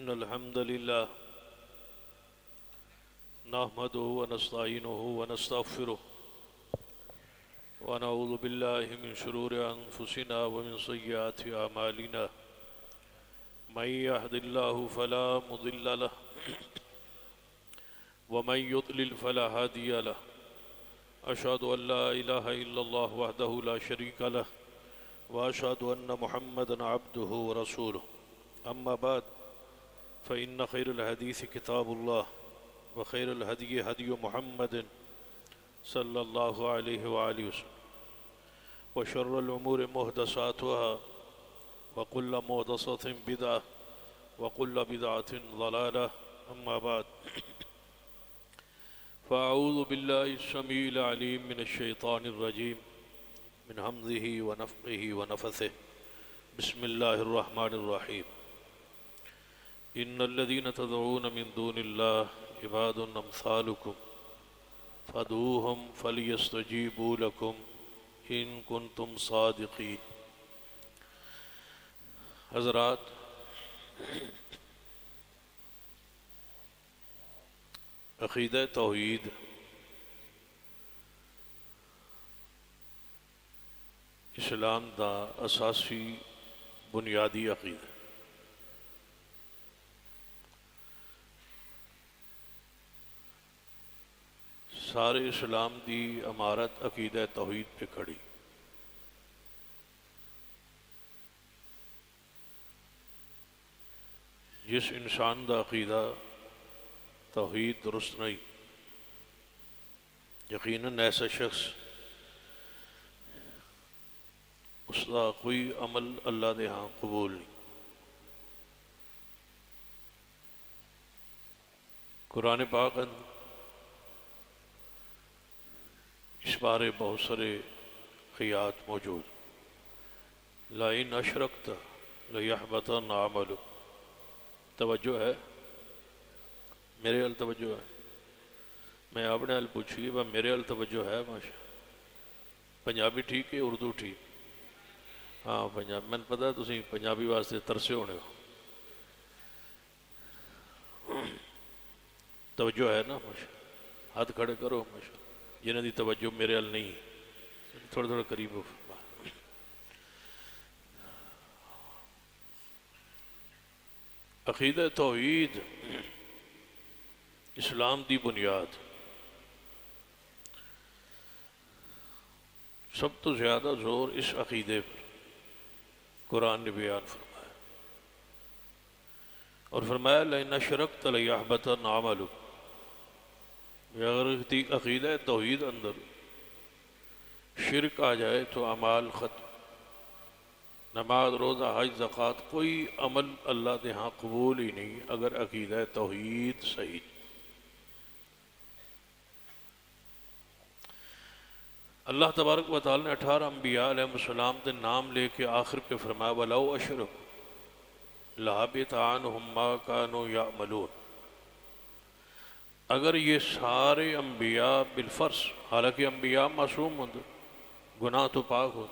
إن الحمد لله نحمده ونستعينه ونستغفره ونعوذ بالله من شرور أنفسنا ومن سيئات أعمالنا من يهد الله فلا مضل له ومن يضلل فلا هادي له أشهد أن لا إله إلا الله وحده لا شريك له وأشهد أن محمدا عبده ورسوله أما بعد فإن خير الحديث كتاب الله وخير الهدي هدي محمد صلى الله عليه وآله وسلم وشر الأمور محدثاتها وكل محدثة بدعة وكل بدعة ضلالة أما بعد فأعوذ بالله السميع العليم من الشيطان الرجيم من همزه ونفخه ونفثه بسم الله الرحمن الرحيم إن الذين تدعون من دون الله عباد أمثالكم فادعوهم فليستجيبوا لكم إن كنتم صادقين. حضرات، عقیدہ توحید اسلام دا اساسی بنیادی عقیدہ. سارے اسلام دی عمارت عقیدہ توحید پہ کھڑی. جس انسان دا عقیدہ توحید درست نہیں، یقیناً ایسا شخص اس کا کوئی عمل اللہ دے ہاں قبول نہیں. قرآن پاک اس بارے بہت سارے آیات موجود. لَإِنْ أَشْرَكْتَ لَيَحْبَطَنَّ عَمَلُكَ. توجہ ہے میرے ال توجہ ہے. میں اپنے ال پوچھیے با میرے ال توجہ ہے. ماشاء پنجابی ٹھیک ہے اردو ٹھیک؟ ہاں پنجاب میں پتا تسی پنجابی واسطے ترسے ہونے ہو. توجہ ہے نا؟ ماشاء ہاتھ کھڑے کرو ماشاء جنہوں دی توجہ میرے ال نہیں. تھوڑا تھوڑا قریب ہو. عقیدہ توحید اسلام دی بنیاد. سب تو زیادہ زور اس عقیدے پر قرآن نے بیان فرمایا، اور فرمایا لَإِنْ أَشْرَكْتَ لَيَحْبَطَنَّ عَمَلُكَ. اگر عقیدہ توحید اندر شرک آ جائے تو اعمال ختم. نماز، روزہ، حج، زکوٰۃ کوئی عمل اللہ دے ہاں قبول ہی نہیں اگر عقیدہ توحید صحیح. اللہ تبارک و تعالی نے 18 انبیاء علیہ السلام دے نام لے کے آخر پہ فرمایا وَلَوْ أَشْرَكُوا لَحَبِطَ عَنْهُمْ مَا كَانُوا يَعْمَلُونَ. اگر یہ سارے انبیاء بالفرض، حالانکہ انبیاء معصوم ہوں گناہ تو پاک ہوں،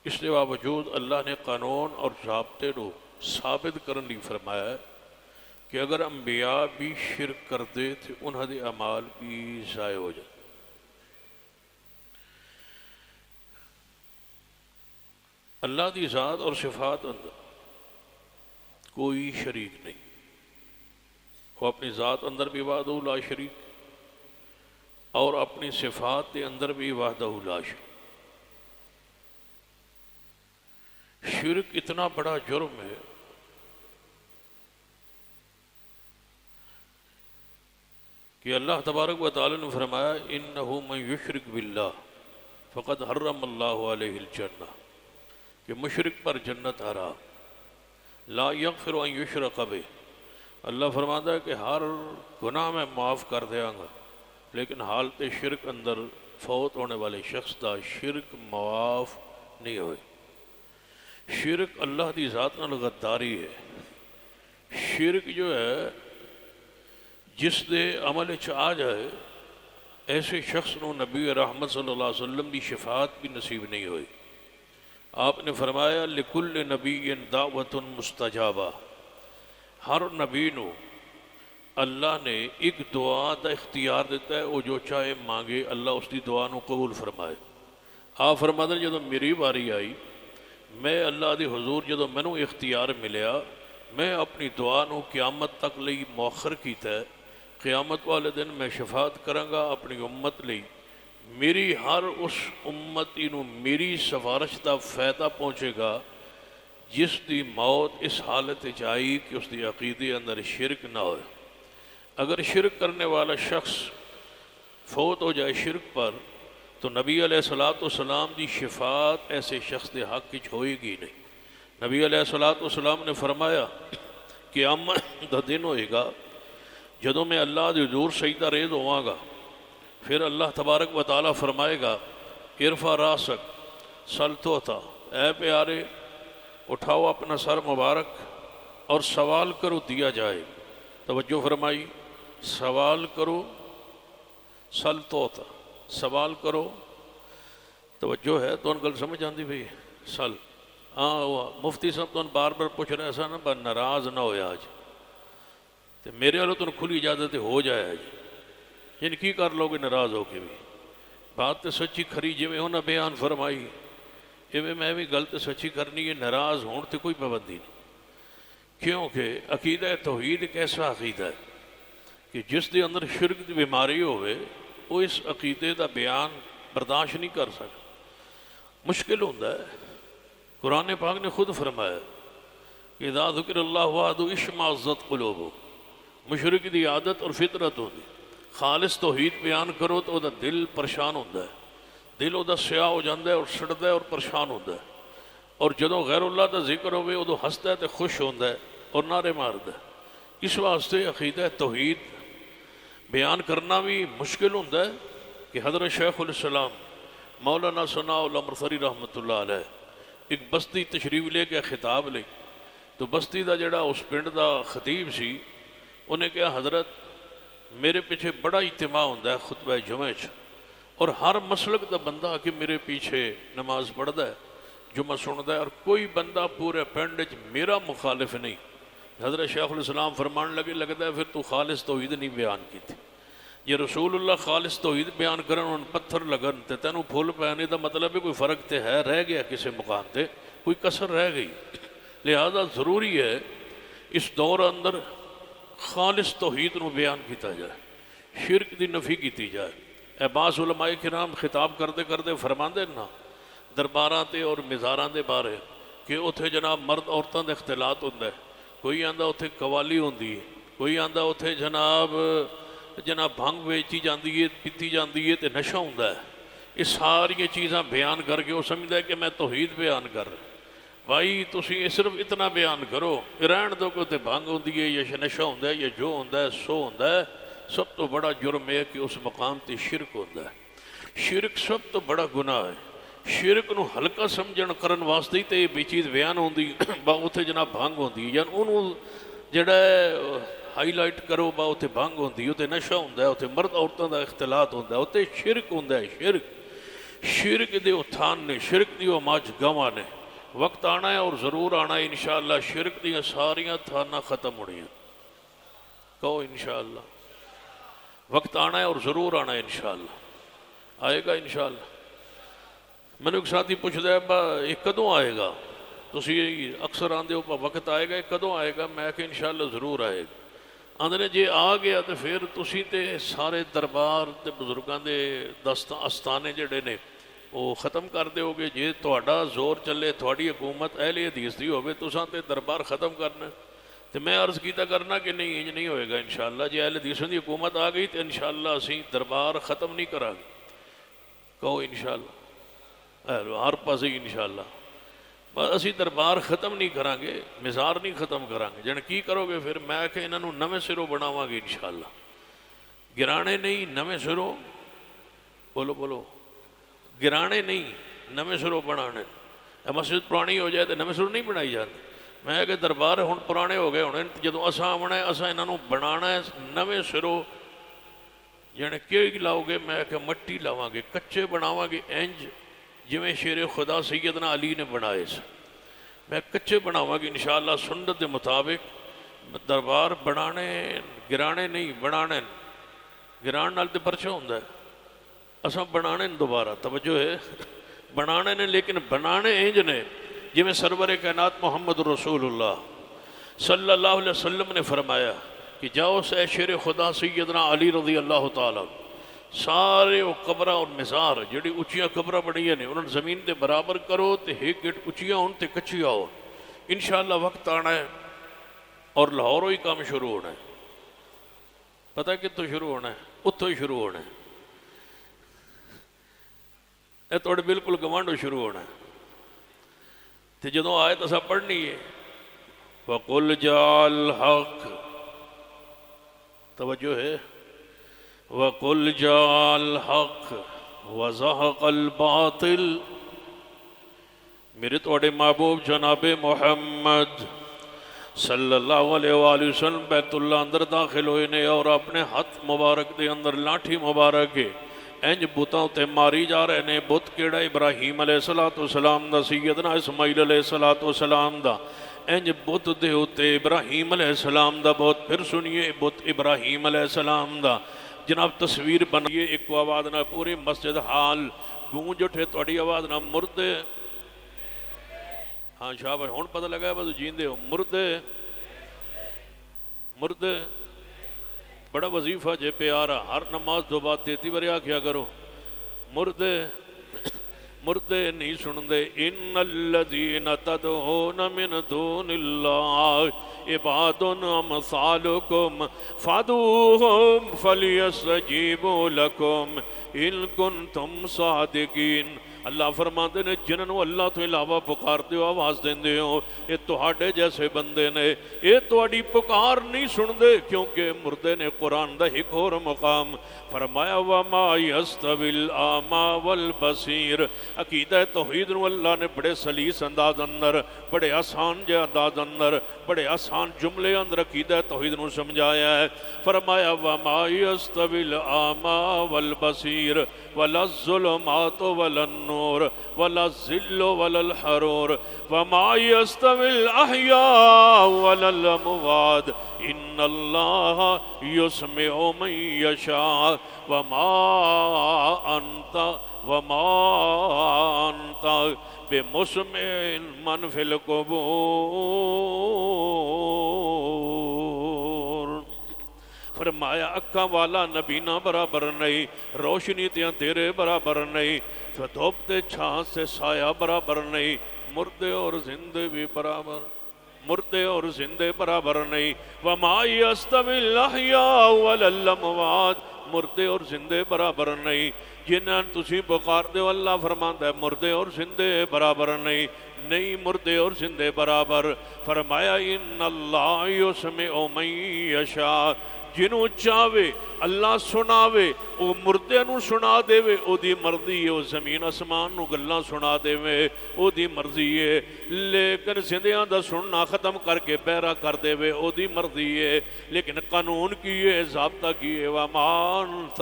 اس کے باوجود اللہ نے قانون اور ضابطے کو ثابت کرنے ਲਈ فرمایا ہے کہ اگر انبیاء بھی شرک کر دے تو انہوں دے اعمال بھی ضائع ہو جائے. اللہ دی ذات اور صفات اندر کوئی شریک نہیں. وہ اپنی ذات اندر بھی وحدہ لا شریک اور اپنی صفات کے اندر بھی وحدہ لا شریک. شرک اتنا بڑا جرم ہے کہ اللہ تبارک و تعالی نے فرمایا انہ من یشرک باللہ فقد حرم اللہ علیہ الجنہ، کہ مشرک پر جنت حرام. لا یغفر ان یشرک بہ. اللہ فرماتا ہے کہ ہر گناہ میں معاف کر دیاں گا، لیکن حالت شرک اندر فوت ہونے والے شخص دا شرک معاف نہیں ہوئے. شرک اللہ دی ذات نال غداری ہے. شرک جو ہے جس دے عمل آ جائے ایسے شخص نو نبی رحمت صلی اللہ علیہ وسلم دی شفاعت بھی نصیب نہیں ہوئی. آپ نے فرمایا لکل نبی دعوت مستجابہ، ہر نبی نو اللہ نے ایک دعا دا اختیار دیتا ہے، وہ جو چاہے مانگے اللہ اس کی دعا نو قبول فرمائے۔ آپ فرماتے ہیں جدو میری باری آئی میں اللہ دی حضور جدو مینوں اختیار ملیا میں اپنی دعا نو قیامت تک لئی مؤخر کیتا ہے۔ قیامت والے دن میں شفاعت کرانگا اپنی امت لئی، میری ہر اس امتی نو میری سفارش دا فائدہ پہنچے گا جس دی موت اس حالت آئی کہ اس دی عقیدے اندر شرک نہ ہوئے۔ اگر شرک کرنے والا شخص فوت ہو جائے شرک پر تو نبی علیہ السلام دی شفاعت ایسے شخص دے حق کچھ ہوئے گی نہیں۔ نبی علیہ السلام نے فرمایا قیامت دا دن ہوئے گا جدوں میں اللہ دے حضور سجدہ ریز ہواں گا، پھر اللہ تبارک و تعالیٰ فرمائے گا ارفع راسک سل توتا، اے پیارے اٹھاؤ اپنا سر مبارک اور سوال کرو دیا جائے۔ توجہ فرمائی، سوال کرو سل توتا، سوال کرو، توجہ ہے تو ان گل سمجھ آندی بھئی سل مفتی صاحب تو بار بار پوچھ رہے ایسا نا ناراض نہ ہویا آج تو میرے والوں تو کھلی اجازت ہو جائے آج، یعنی کی کر لوگے ناراض ہو کے بھی بات تو سچی کھری جی میں ہونا بیان فرمائی ایویں میں بھی غلط سچی کرنی ہے، ناراض ہون تے کوئی پابندی نہیں، کیونکہ عقیدہ توحید ایک ایسا عقیدہ ہے کہ جس دے اندر شرک دی بیماری ہوئے وہ اس عقیدے دا بیان برداشت نہیں کر سکتا، مشکل ہوتا ہے۔ قرآن پاک نے خود فرمایا کہ اذا ذکر اللہ وحدہ اشمئزت قلوبہم، مشرک دی عادت اور فطرت ہوتی خالص توحید بیان کرو تو دا دل پریشان ہوتا ہے، دل وہ سیاہ ہو جاتا ہے اور سڑتا ہے اور پریشان ہوتا ہے، اور جدوں غیر اللہ دا ذکر ہوئے ادو ہستا ہے تو خوش ہوتا ہے اور نعرے مارتا ہے۔ اس واسطے عقیدہ توحید بیان کرنا بھی مشکل ہوتا ہے کہ حضرت شیخ الاسلام مولانا ثناء اللہ مرسری رحمۃ اللہ علیہ ایک بستی تشریف لے کے خطاب لے تو بستی دا جڑا اس پنڈ دا خطیب سی انہیں کہا حضرت میرے پیچھے بڑا اجتماع ہوتا ہے خطبہ جمعہ اور ہر مسلک دا بندہ کہ میرے پیچھے نماز پڑھتا ہے جمعہ سنتا ہے اور کوئی بندہ پورے پنڈ میرا مخالف نہیں۔ حضرت شیخ الاسلام فرمان لگے لگتا ہے پھر تو خالص توحید نہیں بیان کی تھی، یہ رسول اللہ خالص توحید بیان کرن ان پتھر لگن تے تینوں پھول پیانے دا مطلب ہے کوئی فرق تے ہے رہ گیا کسی مقام تے کوئی کسر رہ گئی، لہذا ضروری ہے اس دور اندر خالص توحید نو بیان کیتا جائے، شرک دی نفی کیتی جائے۔ اے بعض علماء کرام خطاب کرتے کرتے فرماندے نا درباراں تے اور مزاراں دے بارے کہ اتھے جناب مرد عورتاں دے اختلاط ہوندہ ہے، کوئی آندہ اتھے قوالی ہوندی ہے، کوئی آندہ اتھے جناب بھنگ ویچی جاندی ہے پیتی جاندی ہے تے نشہ ہوندہ ہے، اس ساری چیزاں بیان کر کے وہ سمجھتا ہے کہ میں توحید بیان کر رہا بھائی تسی صرف اتنا بیان کرو رہن دو کہ تے بھنگ ہوندی ہے یا نشہ ہوندہ ہے یا جو ہوندہ ہے سو ہوندہ ہے، سب تو بڑا جرم ہے کہ اس مقام تے شرک ہوندہ ہے، شرک سب تو بڑا گناہ ہے، شرک نو ہلکا سمجھن کرن واسطے تے یہ چیز بیان ہوندی با اتھے جناب بھنگ ہوندی یعنی انہوں جڑا ہے ہائی لائٹ کرو با اتھے بھنگ ہوندی اتھے نشہ ہوندہ ہے اتھے مرد عورتوں دا اختلاط ہوندہ ہے اتھے شرک ہوندہ ہے، شرک دے اتھان نے شرک دی ماج گواں نے وقت آنا ہے اور ضرور آنا ہے انشاءاللہ شرک دیا ساریاں تھانا ختم ہونی ہیں، کہو انشاءاللہ وقت آنا ہے اور ضرور آنا ہے انشاءاللہ، آئے گا انشاءاللہ۔ میں نے ایک ساتھی پوچھ دیا یہ کدوں آئے گا تسی اکثر آندے ہو وقت آئے گا یہ کدوں آئے گا، میں کہ انشاءاللہ ضرور آئے گا، آندھنے جے آ گیا تو پھر تسی تے سارے دربار تے بزرگاں دے استانے جڑے نے وہ ختم کر دے ہوگے، جے تہاڈا زور چلے تہاڈی حکومت اہل حدیث دی ہوگے تساں تے دربار ختم کرنا تو میں عرض کیتا کرنا کہ نہیں انج نہیں ہوئے گا انشاءاللہ، جے اہل حدیث دی حکومت آ گئی تو انشاءاللہ اسی دربار ختم نہیں کرا گے، کہو انشاءاللہ ہر پاسے انشاءاللہ بس اسی دربار ختم نہیں کران گے، مزار نہیں ختم کران گے، جن کی کرو گے پھر میں کہ انہوں نویں سروں بناواں گے انشاءاللہ، گرانے نہیں نویں سروں، بولو بولو گرانے نہیں نویں سروں بنانے، مسجد پرانی ہو جائے تو نویں سروں نہیں بنائی جاتی، میں کہ دربار ہن پرانے ہو گئے ہونے جدوں اساں آونا ہے اساں انہوں بنانا ہے نویں سروں، جن کی لاؤ گے میں کہ مٹی لاواں گے کچے بناواں گے انج جویں شیر خدا سیدنا علی نے بنائے سے، میں کچے بناواں گے انشاءاللہ سنت دے مطابق دربار بنانے گرانے نہیں بنانے، گران نال تے پرچہ ہوندہ ہے، اساں بنانے دوبارہ توجہ ہے بنانے نے، لیکن بنانے انج نے جی میں سرور کائنات محمد رسول اللہ صلی اللہ علیہ وسلم نے فرمایا کہ جاؤ سے شیر خدا سیدنا علی رضی اللہ تعالیٰ سارے وہ قبرہ اور مزار جڑی اچھیاں قبرہ بڑی ہیں انہوں نے زمین تے برابر کرو تے ایک گٹ اچھیاں ہون تے کچھیاں ہون، انشاءاللہ وقت آنا ہے اور لاہوروں ہی کام شروع ہونا ہے۔ پتہ ہے کتوں شروع ہونا ہے؟ اتوں ہی شروع ہونا ہے، اے توڑے بالکل گوانڈو شروع ہونا ہے۔ تے جدوں آئے تو سب پڑھنی ہے وَقُلْ جَاءَ الْحَقِّ، توجہ ہے وَقُلْ جَاءَ الْحَقِّ وَزَهَقَ الْبَاطِلِ، میرے توڑے محبوب جناب محمد صلی اللہ علیہ وآلہ وسلم بیت اللہ اندر داخل ہوئے نے اور اپنے ہاتھ مبارک دے اندر لاٹھی مبارک ہے انج بتاں تے ماری جا رہے نے۔ بت کیڑا؟ ابراہیم علیہ السلام دا، سیدنا اسماعیل علیہ السلام دا، انج بت دے ہوتے ابراہیم علیہ السلام دا بت۔ پھر سنیے بت ابراہیم علیہ السلام دا جناب تصویر بنائیے، ایک آواز نہ پوری مسجد حال گونج اٹھے توڑی آواز نہ مردے، ہاں شاباش ہون پتہ لگا ہے بس جیندے ہو، مردے مردے بڑا وظیفہ جے پیارا، ہر نماز دو بات 33 بار کیا کرو، مردے مردے نہیں سندے۔ ان الذین تدعون من دون اللہ عباد امثالکم فادعوہم فلیستجیبوا لکم ان کنتم صادقین۔ اللہ فرماتے نے جنہوں اللہ تو علاوہ پکار دیو آواز دین دیو، یہ توہاڑے جیسے بندے نے، یہ توہاڑی پکار نہیں سن دے، کیونکہ مردے نے قرآن دا ایک اور مقام فرمایا وَمَا يَسْتَوِي الْأَعْمَى وَالْبَصِيرُ۔ عقیدہ توحید نو اللہ نے بڑے سلیس انداز اندر، بڑے آسان جے انداز اندر، بڑے آسان جملے اندر عقیدہ توحید نو سمجھایا ہے۔ فرمایا وَمَا يَسْتَوِي الْأَعْمَى وَالْبَصِيرُ وَلَا الظُّلُمَاتُ وَلَا النُّورُ وَلَا الظِّلُّ وَلَا الْحَرُورُ وَمَا يَسْتَوِي الْأَحْيَاءُ وَلَا الْأَمْوَاتُ إِنَّ اللَّهَ يُسْمِعُ مَن يَشَاءُ وَمَا أَنْتَ بِمُسْمِعٍ مَّن فِي الْقُبُورِ۔ فرمایا اکھاں والا نبینا برابر نہیں، روشنی تے اندھیرے برابر نہیں، دھوپ تے چھاں سے سایہ برابر نہیں، مردے اور زندے بھی برابر، مردے اور زندے برابر نہیں۔ وَمَا يَسْتَوِي الْأَحْيَاءُ وَلَا الْأَمْوَاتُ، مردے اور زندے برابر نہیں۔ جنہاں تسی پکار دے اللہ فرماندا ہے مردے اور زندے برابر نہیں، نہیں مردے اور زندے برابر۔ فرمایا ان اللہ یسمع من یشاء، جنہوں چاہوے اللہ سناوے، او مردے نو سنا دے وے، او دی مرضی ہے، او زمین اسمان نو گلاں سنا دے وے، او دی مرضی ہے، لیکن زندیاں دا سننا ختم کر کے بہرا کر دے وے، او دی مرضی ہے، لیکن قانون کی ہے، ضابطہ کی ہے وَمَا أَنْتَ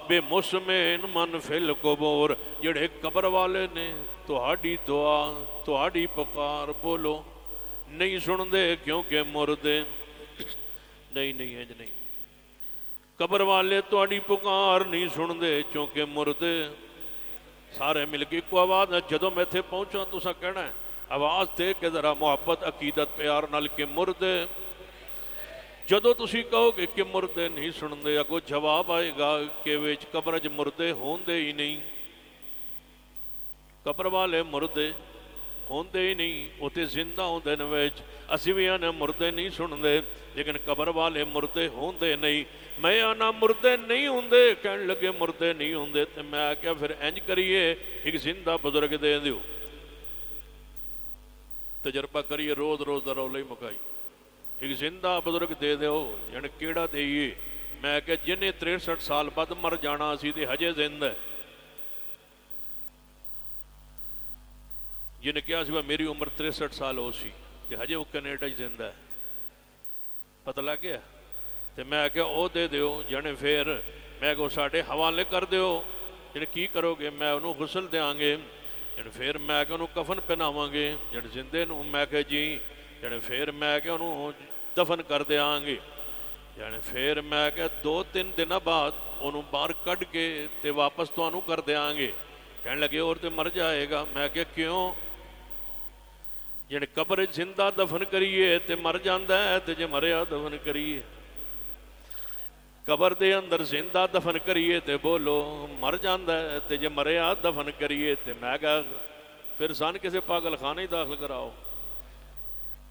بِمُسْمِعٍ مَّن فِي الْقُبُورِ۔ جڑے قبر والے نے تہاڈی دعا تہاڈی پکار بولو نہیں سن دے، کیونکہ مردے نہیں نہیں قبر والے تہاڈی پکار نہیں سن دے کیونکہ مردے۔ سارے مل کے کو آواز ہے، جدوں میں تھے پہنچا تسا کہنا ہے آواز دے کے ذرا محبت عقیدت پیار نال کہ مردے۔ جدوں تسی کہو گے کہ مردے نہیں سن دے، اگو جواب آئے گا کہ وچ قبر وچ مردے ہوندے ہی نہیں، قبر والے مردے ہوندے ہی نہیں، اوتے زندہ ہوندے نے وچ۔ اسی بھی آنے مردے نہیں سن دے، لیکن قبر والے مردے ہوندے نہیں۔ میں آنا مردے نہیں ہوندے، کہنے لگے مردے نہیں ہوندے، تو میں کیا پھر انج کریے ایک زندہ بزرگ دے دیو، تجربہ کریے، روز روز دا رولے ہی مکائی، ایک زندہ بزرگ دے دیو، یعنی کیڑا دئیے؟ میں کہ جنہیں 63 سال بعد مر جانا سی تے ہجے زندہ ہے، جنہیں کیا سی میری عمر 63 سال ہو سی تے ہجے وہ کینیڈا زندہ ہے، پتہ لگ گیا؟ تے میں کہ او دے دیو، جنے پھر میں کہ ساڑھے حوالے کر دیو، جنے کی کرو گے؟ میں انہوں غسل دیاں گے، جنے پھر میں کہ انہوں کفن پہناواں گے، جنے زندے نوں میں کہ جی، جنے پھر میں کہ انہوں ਦਫਨ ਕਰ ਦਿਆਂਗੇ। ਯਾਨੀ ਫਿਰ ਮੈਂ ਕਿਹਾ 2-3 ਦਿਨਾਂ ਬਾਅਦ ਉਹਨੂੰ ਬਾਹਰ ਕੱਢ ਕੇ ਤੇ ਵਾਪਸ ਤੁਹਾਨੂੰ ਕਰ ਦਿਆਂਗੇ। ਕਹਿਣ ਲੱਗੇ ਹੋਰ ਤੇ ਮਰ ਜਾਏਗਾ। ਮੈਂ ਕਿਹਾ ਕਿਉਂ? ਜਿਹੜੇ ਕਬਰ ਜ਼ਿੰਦਾ ਦਫਨ ਕਰੀਏ ਤੇ ਮਰ ਜਾਂਦਾ ਹੈ, ਤੇ ਜੇ ਮਰਿਆ ਦਫਨ ਕਰੀਏ ਕਬਰ ਦੇ ਅੰਦਰ ਜ਼ਿੰਦਾ ਦਫਨ ਕਰੀਏ ਤੇ ਬੋਲੋ ਮਰ ਜਾਂਦਾ ਹੈ, ਤੇ ਜੇ ਮਰਿਆ ਦਫਨ ਕਰੀਏ ਤੇ ਮੈਂ ਕਿਹਾ ਫਿਰ ਸਾਨੂੰ ਕਿਸੇ ਪਾਗਲਖਾਨੇ ਹੀ ਦਾਖਲ ਕਰਾਓ।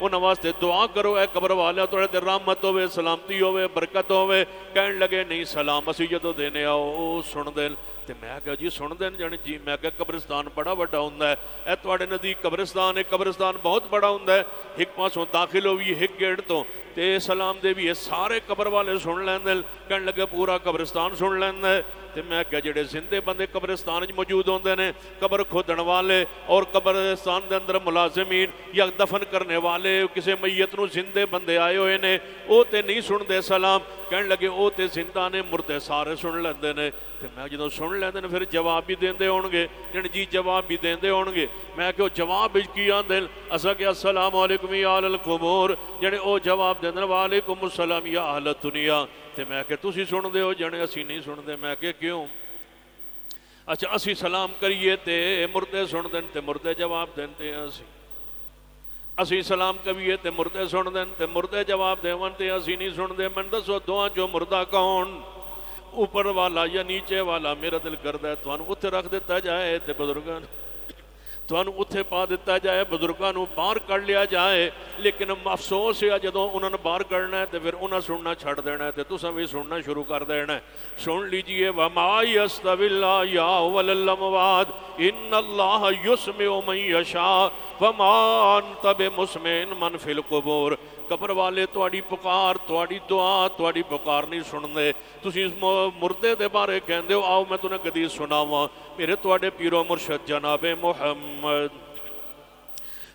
انہاں واسطے دعا کرو اے قبر والے تھوڑے تے رحمت ہوے سلامتی ہوے برکت ہوے کہن لگے نہیں سلام اسی جدوں دینے آؤ او سن دین تے میں کہا جی سن دین جانی جی میں کہا قبرستان بڑا بڑا ہوندا ہے اے تواڈے نزدیک قبرستان ہے قبرستان بہت بڑا ہوندا ہے ایک پاسوں داخل ہوئی ایک گیٹ تو تے سلام دے بھی سارے قبر والے سن لیندے کہن لگے پورا قبرستان سن لیندا ہے تے میں کہا جڑے زندے بندے قبرستان وچ موجود ہوندے نے قبر کھودن والے اور قبرستان دے اندر ملازمین یا دفن کرنے والے کسی میت نو زندے بندے آئے ہوئے نے او تے نہیں سن دے سلام کہن لگے او تے زندہ نے مردے سارے سن لیندے نے تے میں جدوں سن لیندے نے پھر جواب بھی دیندے ہونگے جی جواب بھی دیندے ہونگے میں کہ جواب وچ کی آندے اساں کہ السلام علیکم یا اہل القبور جڑے او جواب دیندے وعلیکم السلام یا اہل الدنیا تے میں کہ تسی سن دے ہو جنے اسی نہیں سن دے میں کہ کیوں اچھا اسی سلام کریے تے مردے سن دین تے مردے جواب دیندے ہیں اسی سلام کریے تے مردے سن دین تے مردے جواب دیون تے اسی نہیں سن دے من دسو دعا جو مردہ کون اوپر والا یا نیچے والا میرا دل کردا ہے تانوں اوتھے رکھ دیتا جائے تے بزرگاں تانوں اوتھے پا دیتا جائے بزرگاں نوں باہر کڈ لیا جائے لیکن افسوس ہے جدوں انہاں نے باہر کڈنا ہے تے پھر انہاں سننا چھڈ دینا ہے تے تساں بھی سننا شروع کر دینا ہے سن لیجئے وما یستوی الاحیاء والاموات ان اللہ یسمع من یشاء وما انت بمسمع من فی القبور قبر والے تواڈی پکار تواڈی دعا تواڈی پکار نہیں سن دے تسی اس مردے دے بارے کہندے ہو آؤ میں تنہیں حدیث سناواں میرے تواڈے پیر و مرشد جناب محمد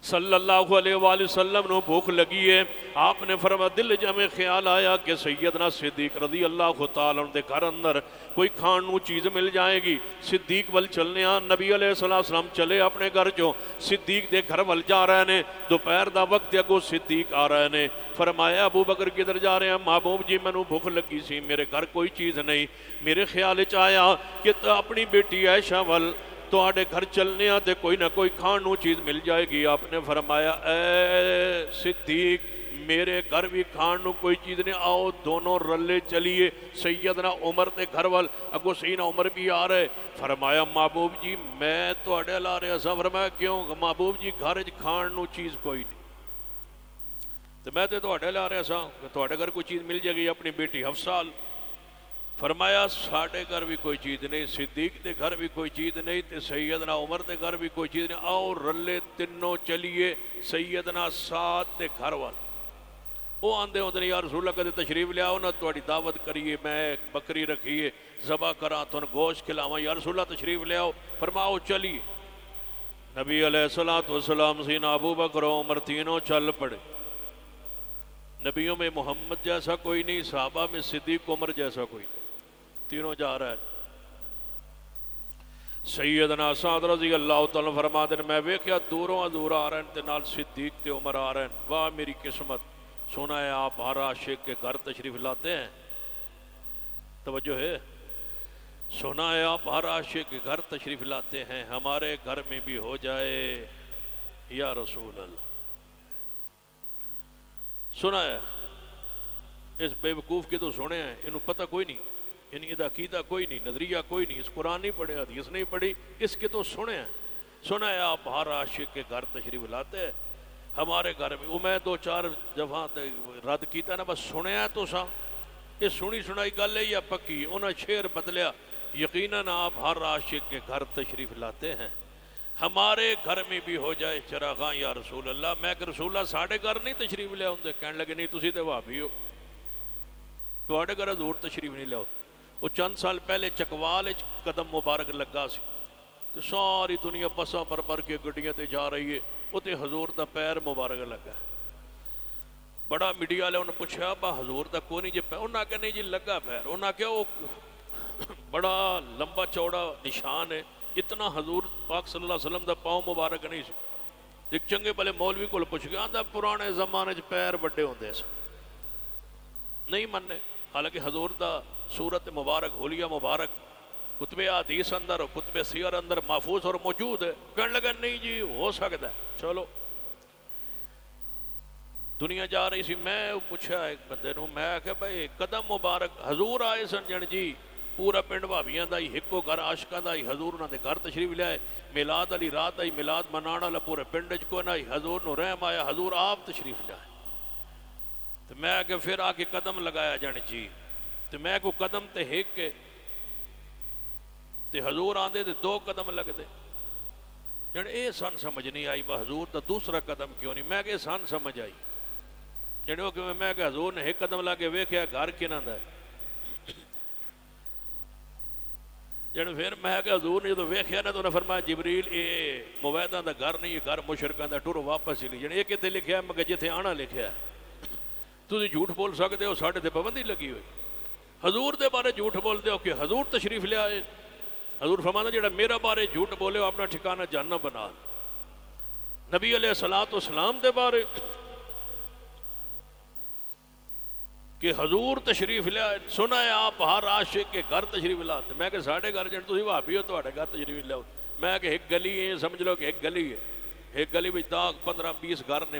صلی اللہ علیہ وآلہ وسلم نو بھوک لگی ہے آپ نے فرمایا دل جمع خیال آیا کہ سیدنا صدیق رضی اللہ تعالیٰ عنہ دے گھر اندر کوئی کھان نو چیز مل جائے گی صدیق ول چلنے آن نبی علیہ السلام چلے اپنے گھر جو صدیق دے گھر ول جا رہے نے دوپہر دا وقت اگو صدیق آ رہے نے فرمایا ابو بکر کدھر جا رہے ہیں محبوب جی مینوں بھوک لگی سی میرے گھر کوئی چیز نہیں میرے خیال وچ آیا کہ اپنی بیٹی عائشہ ول تو آڑے گھر چلنے آتے کوئی نہ کوئی کھانوں چیز مل جائے گی آپ نے فرمایا اے صدیق میرے گھر بھی کھانوں کوئی چیز نہیں آؤ دونوں رلے چلیے سیدنا عمر دے گھر وال اگو سیدنا عمر بھی آ رہے فرمایا محبوب جی میں تو آڑے لا رہے سا فرمایا کیوں محبوب جی گھر کھانوں چیز کوئی نہیں تو میں تو آڑے لا رہے سا کہ تو آڑے گھر کوئی چیز مل جائے گی اپنی بیٹی حفصہ فرمایا ساڑھے گھر بھی کوئی چیز نہیں صدیق دے گھر بھی کوئی چیز نہیں تے سیدنا عمر دے گھر بھی کوئی چیز نہیں آؤ رلے تنوں چلیے سیدنا سعد دے گھر وال وہ آندے ہوندے نے یا رسول اللہ کدے تشریف لے آؤ نا تواڈی دعوت کریے میں بکری رکھیے ذبح کراں تن گوشت کھلاواں یا رسول اللہ تشریف لے آؤ فرماؤ چلیے نبی علیہ الصلوۃ والسلام سیدنا ابو بکر و عمر تینوں چل پڑے نبیوں میں محمد جیسا کوئی نہیں صحابہ میں صدیق عمر جیسا کوئی نہیں تینوں جا رہا ہے سیدنا سعد رضی اللہ تعالیٰ فرما دے میں ویکھیا دوروں دور آ رہے ہیں تے نال صدیق تے عمر آ رہے ہیں واہ میری قسمت سنا ہے آپ ہر عاشق کے گھر تشریف لاتے ہیں توجہ ہے سنا ہے آپ ہر عاشق کے گھر تشریف لاتے ہیں ہمارے گھر میں بھی ہو جائے یا رسول اللہ سنا ہے اس بے وقوف کے تو سنے ہیں انہوں پتہ کوئی نہیں انہیں دا عقیدہ کوئی نہیں نظریہ کوئی نہیں اس قرآن نہیں پڑھے حدیث نہیں پڑھی اس کے تو سنے ہیں سنا ہے آپ ہر عاشق کے گھر تشریف لاتے ہیں ہمارے گھر میں وہ میں دو چار دفعہ رد کیتا نا بس سنیا تو سا یہ سنی سنائی گل ہے یا پکی انہاں شعر بدلیا یقیناً آپ ہر عاشق کے گھر تشریف لاتے ہیں ہمارے گھر میں بھی ہو جائے چراغاں یا رسول اللہ میں کہ رسول اللہ ساڑھے گھر نہیں تشریف لے آؤں کہنے لگے نہیں تسی تے وہابی ہو تواڈے گھر حضور تشریف نہیں لے آؤ وہ چند سال پہلے چکوال قدم مبارک لگا سی تو ساری دنیا بساں پر کے گڈیاں تے جا رہی ہے وہ تے حضور دا پیر مبارک لگا بڑا میڈیا والے انہوں نے پوچھا با حضور دا کوئی نہیں جی پیر انہوں نے کہا نہیں جی لگا پیر انہوں نے کہا وہ بڑا لمبا چوڑا نشان ہے اتنا حضور پاک صلی اللہ علیہ وسلم دا پاؤں مبارک نہیں سی ایک چنگے بلے مولوی کو پوچھ گیا آندہ پرانے زمانے پیر بڑے ہوندے سے نہیں مننے حالانکہ حضور دا صورت مبارک حلیہ مبارک کتب حدیث اندر اور کتب سیر اندر محفوظ اور موجود ہے کہنے لگا نہیں جی ہو سکتا ہے چلو دنیا جا رہی سی میں پوچھا ایک بندے نو میں کہ بھائی قدم مبارک حضور آئے سن جن جی پورا پنڈ بھابیاں دا ہی ایکو گھر عاشقاں دا ہی حضور انہاں دے گھر تشریف لیا میلاد والی رات آئی میلاد منانا والا پورے پنڈ وچ کوئی نہ حضور نو رحم آیا حضور آپ تشریف لیا تو میں کہ پھر آ کے قدم لگایا جان جی تو میں کو قدم تے ہیک کے تے حضور آندے تے 2 قدم لگتے جان اے سن سمجھ نہیں آئی با حضور دا دوسرا قدم کیوں نہیں میں کہ سن سمجھ آئی جان وہ کہ میں کہ حضور نے ایک قدم لگے ویکھیا گھر کناں دا ہے جن پھر میں کہ حضور نے جدو ویکھیا نا تو انہیں فرمایا جبریل اے مویداں دا گھر نہیں گھر مشرکاں دا ٹر واپس چلی جن یہ کتے لکھیا ہے مگر جتھے آنا لکھیا ہے تسی جھوٹ بول سکتے ہو ساڈے تے پابندی لگی ہوئی حضور دے بارے جھوٹ بولتے ہو کہ حضور تشریف لے آئے حضور فرمانا جڑا میرا بارے جھوٹ بولے ہو اپنا ٹھکانہ جہنم بنا نبی علیہ الصلوۃ والسلام دے بارے کہ حضور تشریف لیا سنا ہے آپ ہر عاشق کے گھر تشریف لاتے میں کہ ساڑھے گھر جن تسی بھابی ہو تو ہاڑے گھر تشریف لاؤ میں کہ ایک گلی ہے سمجھ لو کہ ایک گلی ہے ایک گلی میں 10 15 20 گھر نے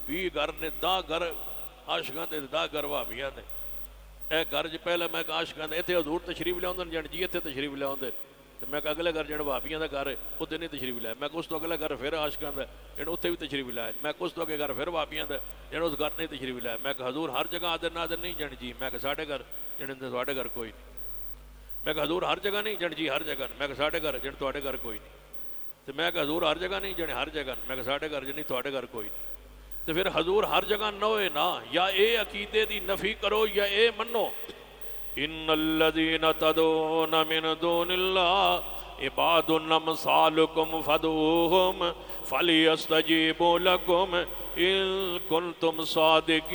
20 گھر نے 10 گھر عاشقاں دے 10 گھر بھابیاں نے اے گھر جو پہلے میں کہ عاشقاں دے اتنے حضور تشریف لیا جن جی اتنے تشریف لیا میں کہ اگلے گھر جن بھابیاں دا گھر ہے اتنے نہیں تشریف لیا میں کہ اس تو اگلے گھر پھر عاشقاں دا جن اتنے بھی تشریف لیا میں کہ اس تو اگلے گھر پھر بھابیاں دا جن اس گھر نہیں تشریف لیا میں کہ حضور ہر جگہ آدر نادر نہیں جن جی میں کہ ساڑھے گھر جن تواڈے گھر کوئی نہیں میں کہ حضور ہر جگہ نہیں جن جی ہر جگہ میں کہ ساڑھے گھر جن تواڈے گھر کوئی نہیں تو میں کہ حضور ہر جگہ نہیں جن ہر جگہ میں کہ ساڑھے گھر جن تواڈے گھر کوئی نہیں تو پھر حضور ہر جگہ نہ ہوئے نا یا اے عقیدے دی نفی کرو یا اے منو ان الذین تدعون من دون اللہ عباد امثالکم فدعوہم فلیستجیبوا لکم ان کنتم صادقین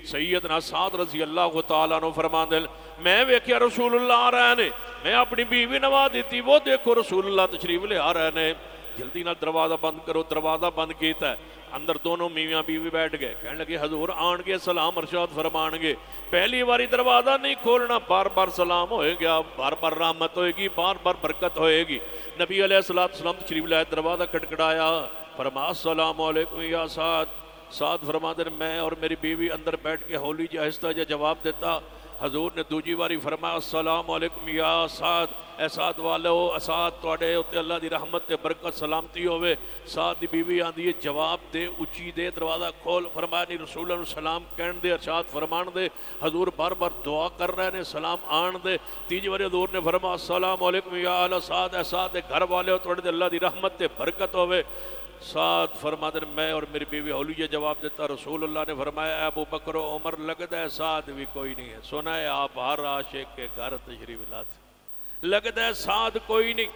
سیدنا سعد رضی اللہ تعالیٰ عنہ فرمان دل میں ویکھیا رسول اللہ آ رہے نے میں اپنی بیوی نوا دیتی وہ دیکھو رسول اللہ تشریف لے آ رہے نے جلدی نہ دروازہ بند کرو دروازہ بند کیتا ہے اندر دونوں میاں بیوی بیٹھ گئے کہنے لگے حضور آن گے سلام ارشاد فرمان گے پہلی باری دروازہ نہیں کھولنا بار بار سلام ہوئے گا بار بار رحمت ہوئے گی بار بار برکت ہوئے گی نبی علیہ السلام تشریف لائے دروازہ کھٹکھٹایا فرما السلام علیکم یا سعد سعد فرما دے میں اور میری بیوی اندر بیٹھ کے ہولی جی آہستہ جا جواب دیتا حضور نے دوجی باری فرمایا السلام علیکم یا سعد اے سعد والو سعد توڑے ہوتے اللہ دی رحمت تے برکت سلامتی ہوئے سعد دی بیوی آندھی ہے جواب دے اچھی دے دروازہ کھول فرمایا نہیں رسول اللہ علیہ السلام کہن دے ارشاد فرمان دے حضور بار بار دعا کر رہے نے سلام آن دے تیجی باری حضور نے فرمایا السلام علیکم یا اہل سعد اے سعد گھر والے ہو توڑے دے اللہ دی رحمت تے برکت ہوئے سعد فرما دے میں اور میری بیوی ہولیہ جواب دیتا رسول اللہ نے فرمایا اے ابو بکر و عمر لگتا ہے سعد بھی کوئی نہیں ہے سنا ہے آپ ہر عاشق کے گھر تشریف لاتے لگتا ہے سعد کوئی نہیں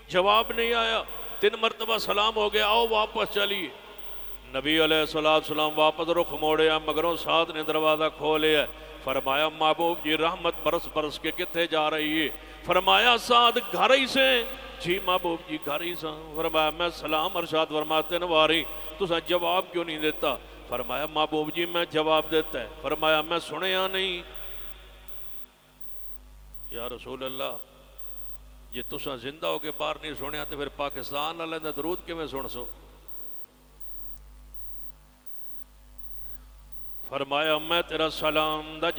جواب نہیں آیا 3 مرتبہ سلام ہو گیا آؤ واپس چلیے نبی علیہ السلام واپس رخ موڑیا مگروں سعد نے دروازہ کھولیا فرمایا محبوب جی رحمت برس برس کے کتے جا رہی ہے فرمایا سعد گھر ہی سے جی محبوب جی گھر ہی سے فرمایا میں سلام ارشاد فرماتے نواری تو سا جواب کیوں نہیں دیتا فرمایا محبوب جی میں جواب دیتا ہے فرمایا میں سنیا نہیں یا رسول اللہ یہ تسا زندہ ہو کے باہر نہیں سنیا تو پھر پاکستان والے دا درود کے میں سن سو فرمایا میں تیرا سلام دا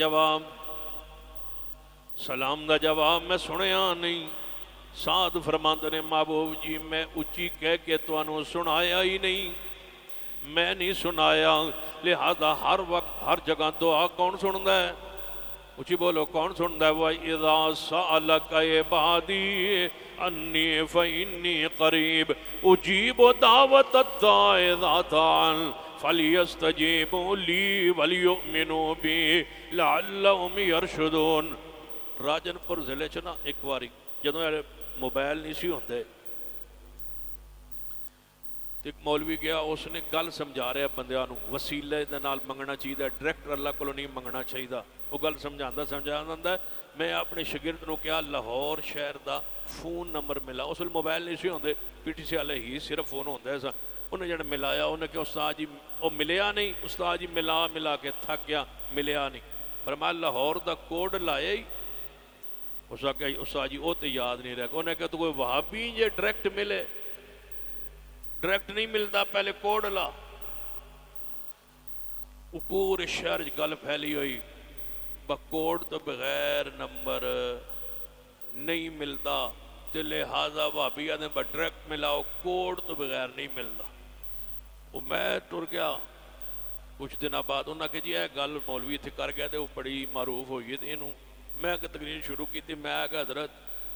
جواب میں سنیا نہیں سعد فرماندے نے محبوب جی میں اچھی کہہ کے تو انہوں سنایا ہی نہیں میں نہیں سنایا لہذا ہر وقت ہر جگہ دعا کون سندا ہے اچھی بولو کون سندا ہے وَإِذَا سَأَلَكَ عِبَادِي أَنِّي فَإِنِّي قَرِيبٌ أُجِيبُ دَعْوَةَ الدَّاعِ إِذَا دَعَانِ فَلْيَسْتَجِيبُوا لِي وَلْيُؤْمِنُوا بِي لَعَلَّهُمْ يَرْشُدُونَ راجن پور ضلع چ نا ایک واری جدوں موبائل نہیں سی ہوندے ایک مولوی گیا اس نے گل سمجھا رہا بندیاں نو وسیلے دے نال منگنا چاہیے ڈائریکٹ اللہ کو نہیں منگنا چاہیے وہ گل سمجھا میں اپنے شاگرد نو کیا لاہور شہر دا فون نمبر ملا اس ویلے موبائل نہیں سی ہوندے پی ٹی سی والے ہی صرف فون ہوندے سا انہیں جڑا ملایا انہیں کہ استاد جی وہ ملیا نہیں استاد جی ملا کے تھک گیا ملیا نہیں پر میں لاہور دا کوڈ لایا ہی اس کا کہ استاد جی وہ تو یاد نہیں رہا انہیں کہ تو کوئی وہابی یہ ڈائریکٹ ملے ڈائریکٹ نہیں ملتا پہلے کوڈ لا وہ پورے شہر گل پھیلی ہوئی کوڈ تو بغیر نمبر نہیں ملتا، تو لہٰذا بھابی نے ڈائریکٹ ملاؤ، کوڈ تو بغیر نہیں ملتا۔ وہ میں ٹر گیا کچھ دن بعد، انہوں نے کہ جی یہ گل مولوی اتنے کر گیا تو وہ بڑی معروف ہوئی ہے، میں تقریر شروع کی، میں کہ حضرت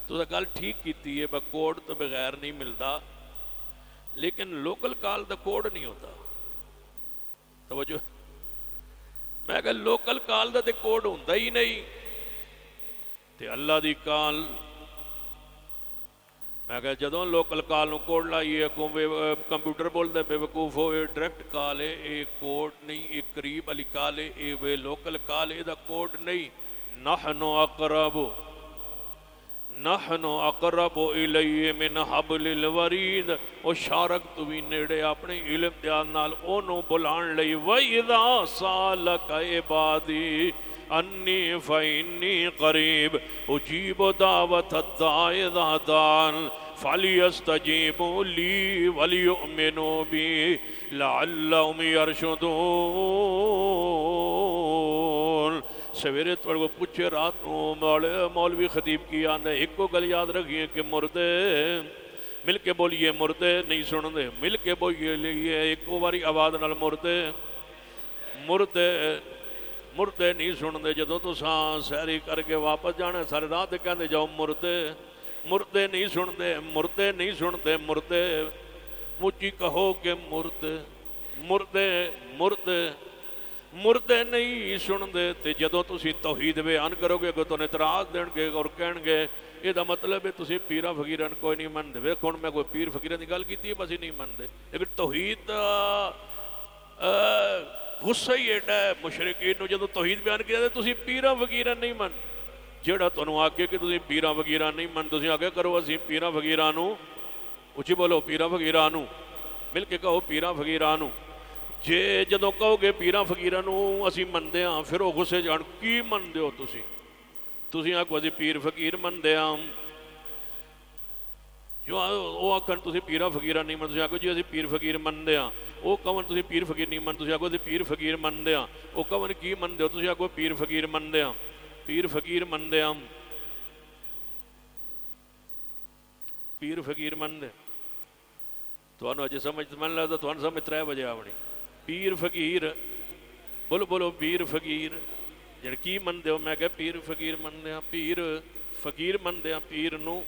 تو گل ٹھیک کی ہے، کوڈ تو بغیر نہیں ملتا، لیکن لوکل کال دا کوڈ نہیں ہوتا۔ توجہ، میں کہ لوکل کال دا تے کوڈ ہوتا ہی نہیں، تے اللہ دی کال، میں کہ جدوں لوکل کال نو کوڈ لائیے، کمپیوٹر بولتے بے وقوف ہوئے، ڈائریکٹ کال ہے، یہ کوڈ نہیں، یہ قریب والی کال ہے، یہ لوکل کال ہے، یہ کوڈ نہیں۔ نحن اقرب الیہ من حبل الورید، او شارک تو بھی نیڑے اپنے علم دیان نال اونوں بلان لئی، وَإِذَا سَأَلَكَ عِبَادِي انی فإنی قریب اجیب دعوت الداع اذا دعان فلیستجیبوا لی ولیؤمنوا بی لعلہم یرشدون۔ سویرے توڑ کو پوچھے رات نو مولوی خطیب کی آندے، ایک کو گل یاد رکھیے کہ مردے مل کے بولیے، مردے نہیں سن دے، مل کے بولیے ایک کو باری آواز نال، مردے مردے مردے نہیں سن دے۔ جدوں تو سیری کر کے واپس جانے سارے راہ تے کہندے جاؤ مردے مردے نہیں سن دے، مردے نہیں سن دے، مردے مجھے کہو کہ مردے مردے مردے مردے نہیں سن دے۔ تے جدوں تسی توحید بیان کرو گے کہ تو اعتراض دین گے اور کہن گے یہ دا مطلب ہے تسی پیراں فقیراں کوئی نہیں من دے۔ ویکھ ہن میں کوئی پیر فقیراں دی گل کیتی ہے بس ہی نہیں من دے، لیکن توحید غصہ ہی ایڈا ہے مشرکین نو جدوں توحید بیان کیا تے تسی پیراں فقیراں نہیں من، جیڑا تانوں آکھے کہ تسی پیراں فقیراں نہیں من، تسی آکھے کرو اسی پیراں فقیراں نو، اچھی بولو پیراں فقیراں نو، مل کے کہو پیراں فقیراں نو۔ جے جدوں کہو گے پیراں فقیراں نو اسی مندے ہاں، پھر وہ غصے جان کی مندے ہو تسی آکھو اسی پیر فقیر مندے ہاں، جو وہ آکھن تسی پیراں فقیراں نہیں من، تسی آکھو جی اسی پیر فقیر مندے ہاں، وہ کہون تسی پیر فقیر نہیں من، تسی آکھو اسی پیر فقیر مندے ہاں، وہ کہون کی مندے ہو، تسی آکھو پیر فقیر مندے ہاں، پیر فقیر مندے ہاں، پیر فقیر مندے تو انہوں اجے سمجھ من لگتا تو انہوں سمجھ 3 بجے آونی۔ پیر فقیر بولو بولو پیر فقیر جڑ کی مندے ہو، میں کہ پیر فقیر مندے ہاں، پیر فقیر مندے ہاں، پیر نو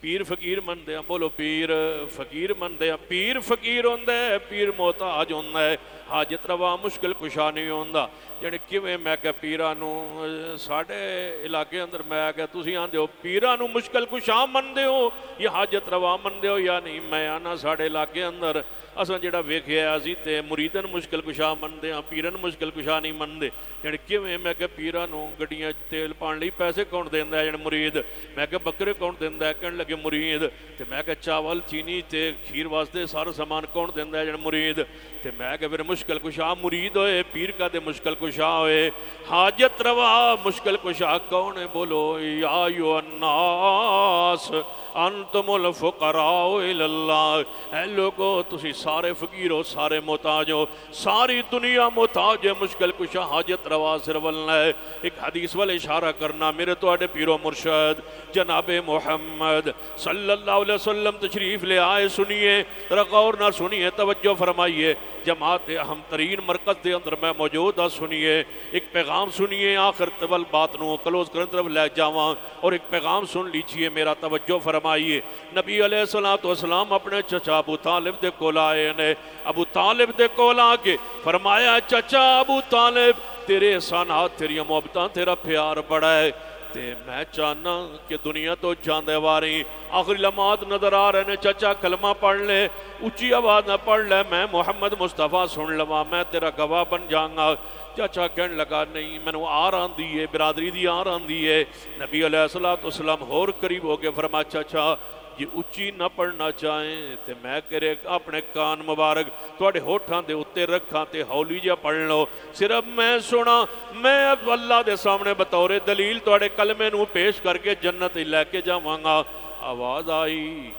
پیر فقیر مندے ہاں، بولو پیر فقیر مندے ہاں۔ پیر فقیر ہوندہ ہے، پیر محتاج ہوندہ ہے، حاجت روا مشکل کشا نہیں ہوندہ۔ یعنی کیویں میں کہ پیرانو ساڑھے علاقے اندر میں کہ تسی آندے ہو پیرانو مشکل کشا مندے ہو یا حاجت روا مندے ہو یا نہیں، میں آنا ساڑھے علاقے اندر اساں جڑا ویکھیا ہے اسی تے مریدن مشکل کشا مندے ہاں، پیرن مشکل کشا نہیں مندے۔ یعنی کیویں میں کہ پیرانو گڈیاں تیل پان لئی پیسے کون دیندا ہے، یعنی مرید، میں کہ بکرے کون دیندا ہے، کہن لگے مرید، تے میں کہ چاول چینی تے کھیر واسطے سارا سامان کون دیندا ہے، یعنی مرید، تے میں کہ پھر مشکل کشا مرید ہوئے، پیر کا دے مشکل کشا ہوئے، حاجت روا مشکل کشا کون ہے، بولو یا ایھا الناس انتم الفقراء الاللہ، اے لوگو تسی سارے فقیر ہو، سارے محتاج ہو، ساری دنیا محتاج ہے، مشکل کشا حاجت روا صرف اللہ ہے۔ ایک حدیث والے اشارہ کرنا، میرے تو آڈے پیر و مرشد جناب محمد صلی اللہ علیہ وسلم تشریف لے آئے، سنیے ذرا غور نہ سنیے، توجہ فرمائیے، جماعت اہم ترین مرکز دے اندر میں موجود ہاں، سنیے ایک پیغام سنیے، آخر طول بات نو کلوز کرن طرف لے جاواں، اور ایک پیغام سن لیجئے میرا، توجہ فرمائیے۔ نبی علیہ السلام اپنے چچا ابو طالب دے کول آئے نے، ابو طالب دے کول آ کے فرمایا چچا ابو طالب تیرے احسانات، تیری محبتاں، تیرا پیار بڑا ہے، تے میں چاہنا کہ دنیا تو جاندے واری آخری لمحات نظر آ رہے نے، چچا کلمہ پڑھ لے، اچھی آواز نہ پڑھ لے، میں محمد مصطفیٰ سن لوا، میں تیرا گواہ بن جاؤں۔ چچا کہنے لگا نہیں، میں نے آر آندھی ہے، برادری دی آر آندھی ہے۔ نبی علیہ السلام اور قریب ہو کے فرما چچا جی اچھی نہ پڑھنا چاہیں تے میں کرے اپنے کان مبارک توڑے ہوٹھاں دے اتے رکھاں تے ہولی جا پڑھ لو، صرف میں سنا، میں اب اللہ دے سامنے بطور دلیل توڑے کلمے نو پیش کر کے جنت لے کے جاواں گا۔ آواز آئی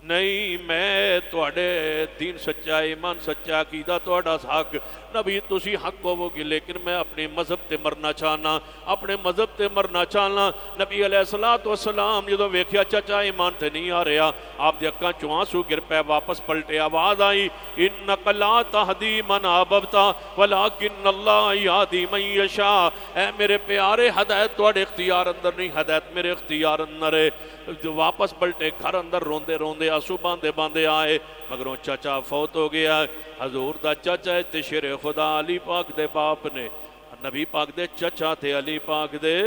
نہیں میں تواڈے دین سچا ایمان سچا عقیدہ تواڈا حق نبی تسی حق ہوو گے لیکن میں اپنے مذہب تے مرنا چاہنا اپنے مذہب تے مرنا چاہنا نبی علیہ الصلوۃ والسلام جدوں ویکھیا چچا ایمان تے نہیں آ رہا آپ دی اکھاں چوں آنسو گر پے واپس پلٹے آواز آئی انک لا تہدی من احببت ولکن اللہ یہدی من یشاء اے میرے پیارے ہدایت تواڈے اختیار اندر نہیں ہدایت میرے اختیار اندر ہے واپس پلٹے گھر اندر روندے روندے آنسو باندے باندے آئے مگروں چچا فوت ہو گیا حضور دا چچا تے شیر خدا علی پاک دے باپ نے نبی پاک دے چچا تے علی پاک دے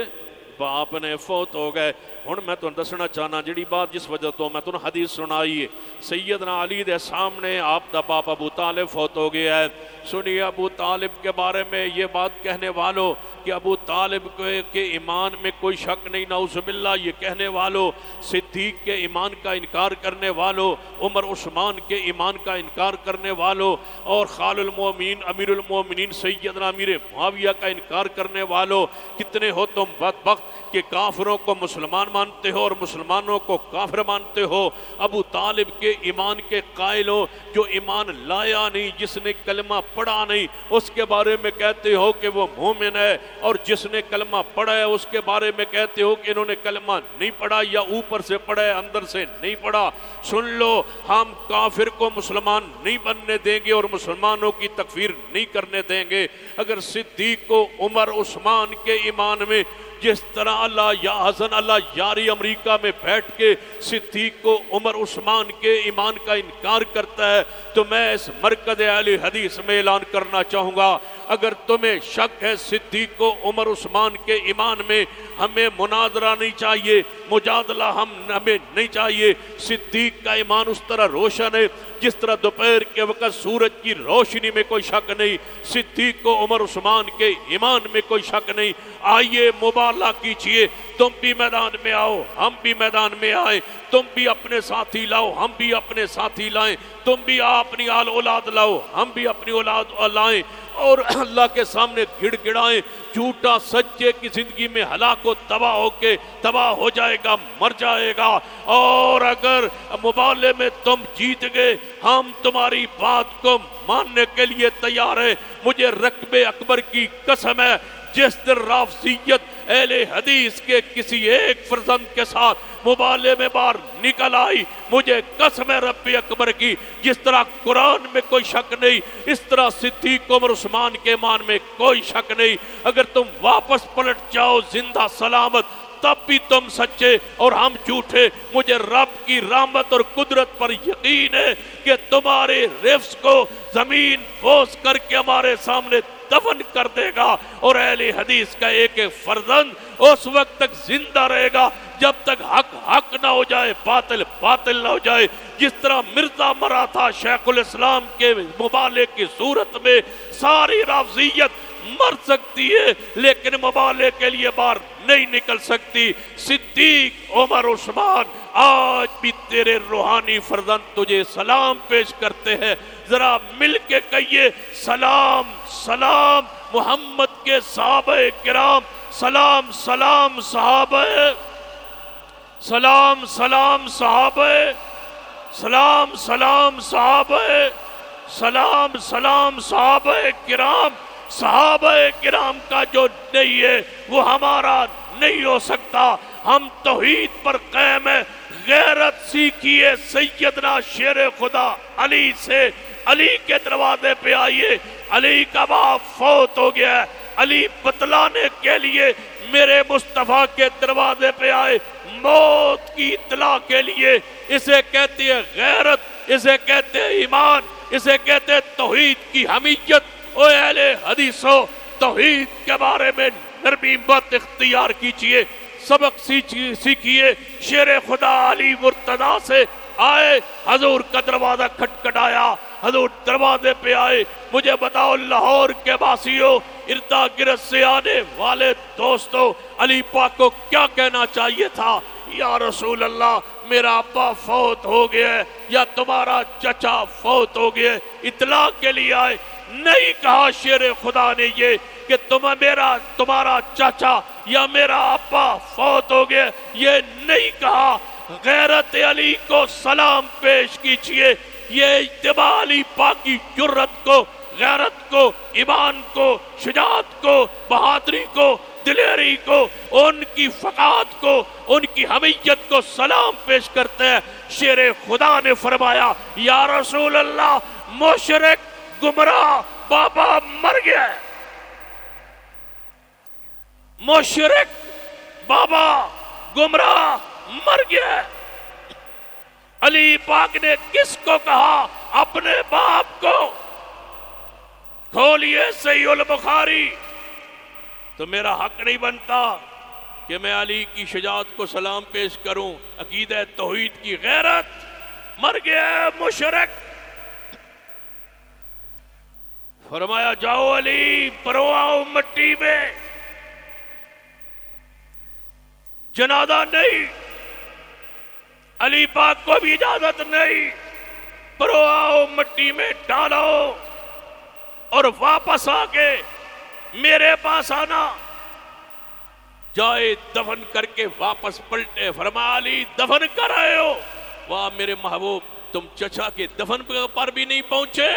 باپ نے فوت ہو گئے ہن میں تنوں دسنا چاہنا جڑی بات جس وجہ تو میں تنوں حدیث سنائی ہے سیدنا علی دے سامنے آپ دا باپ ابو طالب فوت ہو گیا ہے سنیے ابو طالب کے بارے میں یہ بات کہنے والوں کہ ابو طالب کے ایمان میں کوئی شک نہیں نعوذ باللہ یہ کہنے والوں صدیق کے ایمان کا انکار کرنے والوں عمر عثمان کے ایمان کا انکار کرنے والوں اور خال المومنین امیر المومنین سیدنا امیر معاویہ کا انکار کرنے والوں کتنے ہو تم بدبخت کہ کافروں کو مسلمان مانتے ہو اور مسلمانوں کو کافر مانتے ہو ابو طالب کے ایمان کے قائل ہو جو ایمان لایا نہیں جس نے کلمہ پڑھا نہیں اس کے بارے میں کہتے ہو کہ وہ مومن ہے اور جس نے کلمہ پڑھا ہے اس کے بارے میں کہتے ہو کہ انہوں نے کلمہ نہیں پڑھا یا اوپر سے پڑھا ہے اندر سے نہیں پڑھا سن لو ہم کافر کو مسلمان نہیں بننے دیں گے اور مسلمانوں کی تکفیر نہیں کرنے دیں گے اگر صدیق کو عمر عثمان کے ایمان میں جس طرح اللہ یا حسن اللہ یاری امریکہ میں بیٹھ کے صدیق کو عمر عثمان کے ایمان کا انکار کرتا ہے تو میں اس مرکز اہل حدیث میں اعلان کرنا چاہوں گا اگر تمہیں شک ہے صدیق کو عمر عثمان کے ایمان میں ہمیں مناظرہ نہیں چاہیے مجادلہ ہمیں نہیں چاہیے صدیق کا ایمان اس طرح روشن ہے جس طرح دوپہر کے وقت سورج کی روشنی میں کوئی شک نہیں صدیق کو عمر عثمان کے ایمان میں کوئی شک نہیں آئیے مبالغہ کیجئے تم بھی میدان میں آؤ ہم بھی میدان میں آئیں تم بھی اپنے ساتھی لاؤ ہم بھی اپنے ساتھی لائیں تم بھی اپنی آل اولاد لاؤ ہم بھی اپنی اولاد لائیں اور اللہ کے سامنے گڑ گڑائیں جھوٹا سچے کی زندگی میں ہلاک و تباہ ہو کے تباہ ہو جائے گا مر جائے گا اور اگر مبالغے میں تم جیت گئے ہم تمہاری بات کو ماننے کے لیے تیار ہیں مجھے رکب اکبر کی قسم ہے جس دن رافضیت اہل حدیث کے کسی ایک فرزند کے ساتھ مبالغے میں باہر نکل آئی مجھے قسم ہے رب اکبر کی جس طرح قرآن میں کوئی شک نہیں اس طرح صدیق عمر عثمان کے ایمان میں کوئی شک نہیں اگر تم واپس پلٹ جاؤ زندہ سلامت تب بھی تم سچے اور ہم جھوٹے مجھے رب کی رحمت اور قدرت پر یقین ہے کہ تمہارے رفظ کو زمین بوس کر کے ہمارے سامنے دفن کر دے گا اور اہل حدیث کا ایک فرزند اس وقت تک زندہ رہے گا جب تک حق حق نہ ہو جائے باطل باطل نہ ہو جائے جس طرح مرزا مرا تھا شیخ الاسلام کے مبالغے کی صورت میں ساری رافضیت مر سکتی ہے لیکن مبالغے کے لیے باہر نہیں نکل سکتی صدیق عمر عثمان آج بھی تیرے روحانی فرزند تجھے سلام پیش کرتے ہیں ذرا مل کے کہیے سلام سلام محمد کے صحابہ کرام سلام سلام صحابہ سلام سلام صحابہ سلام سلام صحابہ سلام سلام صحابہ کرام کا جو نہیں ہے وہ ہمارا نہیں ہو سکتا ہم توحید پر قائم ہے غیرت سیکھیے سیدنا شیر خدا علی سے علی کے دروازے پہ آئیے علی کا باپ فوت ہو گیا ہے علی بتلانے کے لیے میرے مصطفیٰ کے دروازے پہ آئے موت کی اطلاع کے لیے اسے کہتے ہیں غیرت اسے کہتے ہیں ایمان اسے کہتے ہیں توحید کی حمیت او اہل حدیثو توحید کے بارے میں نرمی مت اختیار کیجئے سبق سیکھیے شیر خدا علی مرتضیٰ سے آئے حضور کا دروازہ کھٹکھٹایا حضور دروازے پہ آئے مجھے بتاؤ لاہور کے باسیوں اردا گرد سے آنے والے دوستوں علی پاک کو کیا کہنا چاہیے تھا یا رسول اللہ میرا ابا فوت ہو گیا ہے یا تمہارا چچا فوت ہو گیا ہے اطلاع کے لیے آئے نہیں کہا شیر خدا نے یہ کہ تمہارا چاچا یا میرا ابا فوت ہو گیا یہ نہیں کہا غیرت علی کو سلام پیش کیجئے. یہ اجتماع علی پاک کی جرت کو، غیرت کو، ایمان کو، شجاعت کو، بہادری کو، دلیری کو، ان کی فقاعت کو، ان کی حمیت کو سلام پیش کرتے ہیں. شیر خدا نے فرمایا یا رسول اللہ مشرک گمراہ بابا مر گیا ہے. مشرک بابا گمراہ مر گیا ہے. علی پاک نے کس کو کہا؟ اپنے باپ کو. کھولیے صحیح البخاری. تو میرا حق نہیں بنتا کہ میں علی کی شجاعت کو سلام پیش کروں. عقیدہ توحید کی غیرت. مر گیا ہے مشرک. فرمایا جاؤ علی پرواؤ مٹی میں. جنازہ نہیں، علی پاک کو بھی اجازت نہیں. پرواؤ مٹی میں ڈالو اور واپس آ کے میرے پاس آنا. جائے دفن کر کے واپس پلٹے. فرمایا علی دفن کر آئے ہو؟ واہ میرے محبوب، تم چچا کے دفن پر بھی نہیں پہنچے.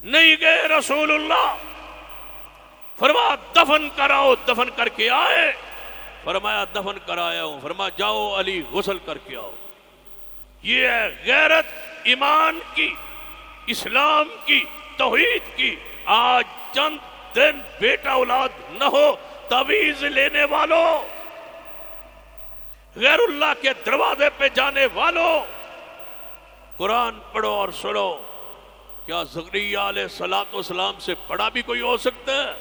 نہیں گئے رسول اللہ. فرمایا دفن کراؤ. دفن کر کے آئے. فرمایا دفن کرایا ہوں. فرمایا جاؤ علی غسل کر کے آؤ. یہ ہے غیرت ایمان کی، اسلام کی، توحید کی. آج چند دن بیٹا اولاد نہ ہو، تعویذ لینے والوں، غیر اللہ کے دروازے پہ جانے والوں، قرآن پڑھو اور سنو. کیا زکریا علیہ السلام سے بڑا بھی کوئی ہو سکتا ہے؟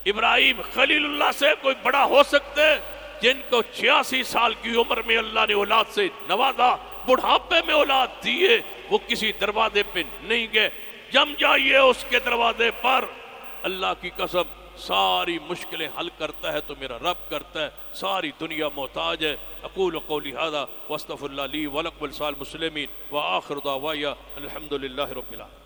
ابراہیم خلیل اللہ سے کوئی بڑا ہو سکتا ہے؟ جن کو 86 سال کی عمر میں اللہ نے اولاد سے نوازا، بڑھاپے میں اولاد دیے، وہ کسی دروازے پہ نہیں گئے. جم جائیے اس کے دروازے پر. اللہ کی قسم ساری مشکلیں حل کرتا ہے تو میرا رب کرتا ہے. ساری دنیا محتاج ہے. اقول قولی ھذا واستغفر اللہ لی ولکم ولسائر المسلمین وآخر دعوایا الحمدللہ رب العالمین.